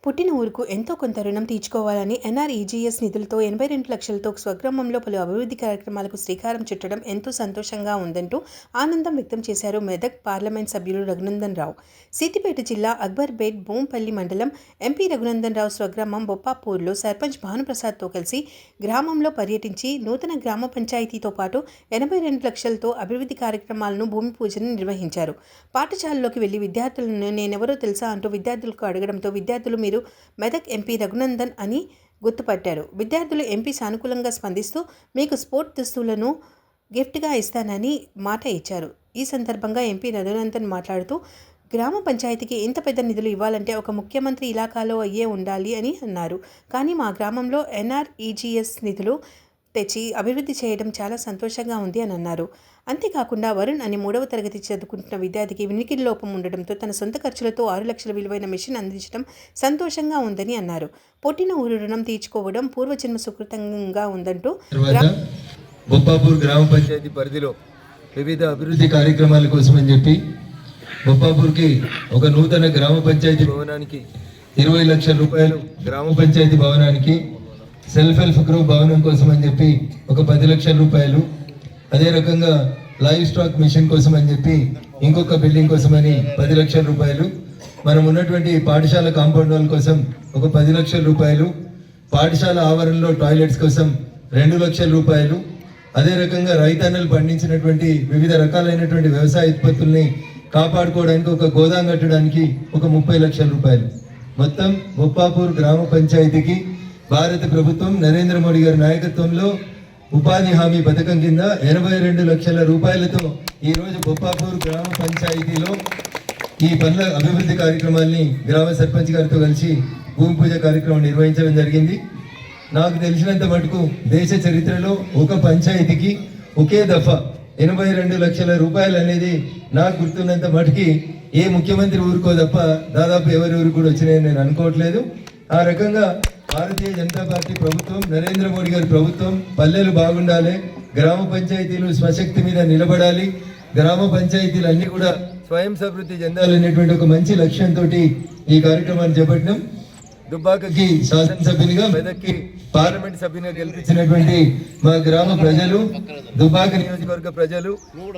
పుట్టిన ఊరుకు ఎంతో కొంత రుణం తీర్చుకోవాలని ఎన్ఆర్ఈజీఎస్ నిధులతో 82 లక్షలతో స్వగ్రామంలో పలు అభివృద్ధి కార్యక్రమాలకు శ్రీకారం చుట్టడం ఎంతో సంతోషంగా ఉందంటూ ఆనందం వ్యక్తం చేశారు మెదక్ పార్లమెంట్ సభ్యులు రఘునందన్ రావు. సిద్దిపేట జిల్లా అక్బర్పేట్ బోంపల్లి మండలం ఎంపీ రఘునందన్ రావు స్వగ్రామం బొప్పాపూర్లో సర్పంచ్ భానుప్రసాద్తో కలిసి గ్రామంలో పర్యటించి నూతన గ్రామ పంచాయతీతో పాటు 82 లక్షలతో అభివృద్ధి కార్యక్రమాలను భూమి పూజను నిర్వహించారు. పాఠశాలలోకి వెళ్లి విద్యార్థులను నేనెవరో తెలుసా అంటూ విద్యార్థులకు అడగడంతో విద్యార్థులు మీరు మెదక్ ఎంపీ రఘునందన్ అని గుర్తుపట్టారు. విద్యార్థులు ఎంపీ సానుకూలంగా స్పందిస్తూ మీకు స్పోర్ట్ దుస్తులను గిఫ్ట్గా ఇస్తానని మాట ఇచ్చారు. ఈ సందర్భంగా ఎంపీ రఘునందన్ మాట్లాడుతూ గ్రామ పంచాయతీకి ఇంత పెద్ద నిధులు ఇవ్వాలంటే ఒక ముఖ్యమంత్రి ఇలాకాలో అయ్యే ఉండాలి అని అన్నారు. కానీ మా గ్రామంలో ఎన్ఆర్ఈజీఎస్ నిధులు తెచ్చి అభివృద్ధి చేయడం చాలా సంతోషంగా ఉంది అని అన్నారు. అంతేకాకుండా వరుణ్ అని 3వ తరగతి చదువుకుంటున్న విద్యార్థికి వినికిడి లోపం ఉండడంతో తన సొంత ఖర్చులతో 6 లక్షల విలువైన మెషిన్ అందించడం సంతోషంగా ఉందని అన్నారు. పుట్టిన ఊరు రుణం తీర్చుకోవడం పూర్వజన్మ సుకృతంగా ఉందంటూ బొప్పాపూర్ గ్రామ పంచాయతీ పరిధిలో వివిధ అభివృద్ధి కార్యక్రమాల కోసం అని చెప్పి బొప్పాపూర్కి ఒక నూతన గ్రామ పంచాయతీ భవనానికి 20 లక్షల రూపాయలు, గ్రామ పంచాయతీ భవనానికి సెల్ఫ్ హెల్ప్ గ్రూప్ భవనం కోసం అని చెప్పి ఒక 10 లక్షల రూపాయలు, అదే రకంగా లైవ్ స్టాక్ మిషన్ కోసం అని చెప్పి ఇంకొక బిల్డింగ్ కోసం అని 10 లక్షల రూపాయలు, మనం ఉన్నటువంటి పాఠశాల కాంపౌండ్ వాల్ కోసం ఒక 10 లక్షల రూపాయలు, పాఠశాల ఆవరణలో టాయిలెట్స్ కోసం 2 లక్షల రూపాయలు, అదే రకంగా రైతన్నలు పండించినటువంటి వివిధ రకాలైనటువంటి వ్యవసాయ ఉత్పత్తుల్ని కాపాడుకోవడానికి ఒక గోదాం కట్టడానికి ఒక 30 లక్షల రూపాయలు. మొత్తం బొప్పాపూర్ గ్రామ పంచాయతీకి భారత ప్రభుత్వం నరేంద్ర మోడీ గారి నాయకత్వంలో ఉపాధి హామీ పథకం కింద 82 లక్షల రూపాయలతో ఈరోజు బొప్పాపూర్ గ్రామ పంచాయతీలో ఈ పనుల అభివృద్ధి కార్యక్రమాల్ని గ్రామ సర్పంచ్ గారితో కలిసి భూమి పూజ కార్యక్రమం నిర్వహించడం జరిగింది. నాకు తెలిసినంత మటుకు దేశ చరిత్రలో ఒక పంచాయతీకి ఒకే దఫా 82 లక్షల రూపాయలు అనేది నాకు గుర్తున్నంత మటుకి ఏ ముఖ్యమంత్రి ఊరుకో తప్ప దాదాపు ఎవరి ఊరు కూడా వచ్చినాయని నేను అనుకోవట్లేదు. ఆ రకంగా భారతీయ జనతా పార్టీ ప్రభుత్వం, నరేంద్ర మోడీ గారి ప్రభుత్వం పల్లెలు బాగుండాలి, గ్రామ పంచాయతీలు స్వశక్తి మీద నిలబడాలి, గ్రామ పంచాయతీలు అన్ని కూడా స్వయం సమృద్ధి చెందాలనేటువంటి ఒక మంచి లక్ష్యంతో ఈ కార్యక్రమాన్ని చేపట్టినాం. దుబ్బాకకి శాసనసభ్యునిగా, మెదక్కి పార్లమెంట్ సభ్యునిగా గెలిపించినటువంటి మా గ్రామ ప్రజలు, దుబ్బాక నియోజకవర్గ ప్రజలు,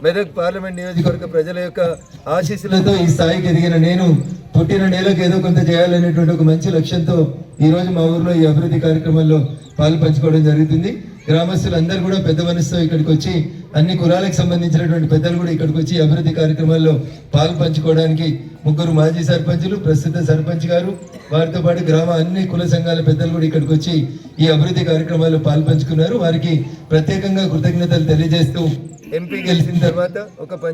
మెదక్ పార్లమెంట్ నియోజకవర్గ ప్రజల యొక్క ఆశీస్సులతో ఈ స్థాయికి ఎదిగిన నేను పుట్టిన నేలకు ఏదో కొంత చేయాలనేటువంటి ఒక మంచి లక్ష్యంతో ఈరోజు మా ఊర్లో ఈ అభివృద్ధి కార్యక్రమంలో పాలు పంచుకోవడం జరుగుతుంది. గ్రామస్తులందరూ కూడా పెద్ద మనసుతో ఇక్కడికి వచ్చి, అన్ని కులాలకు సంబంధించినటువంటి పెద్దలు కూడా ఇక్కడికి వచ్చి అభివృద్ధి కార్యక్రమాల్లో పాలు పంచుకోవడానికి 3 మాజీ సర్పంచులు, ప్రస్తుత సర్పంచ్ గారు, వారితో పాటు గ్రామ అన్ని కుల సంఘాల పెద్దలు కూడా ఇక్కడికి వచ్చి ఈ అభివృద్ధి కార్యక్రమాల్లో పాలు పంచుకున్నారు. వారికి ప్రత్యేకంగా కృతజ్ఞతలు తెలియజేస్తూ ఎంపీ గెలిచిన తర్వాత ఒక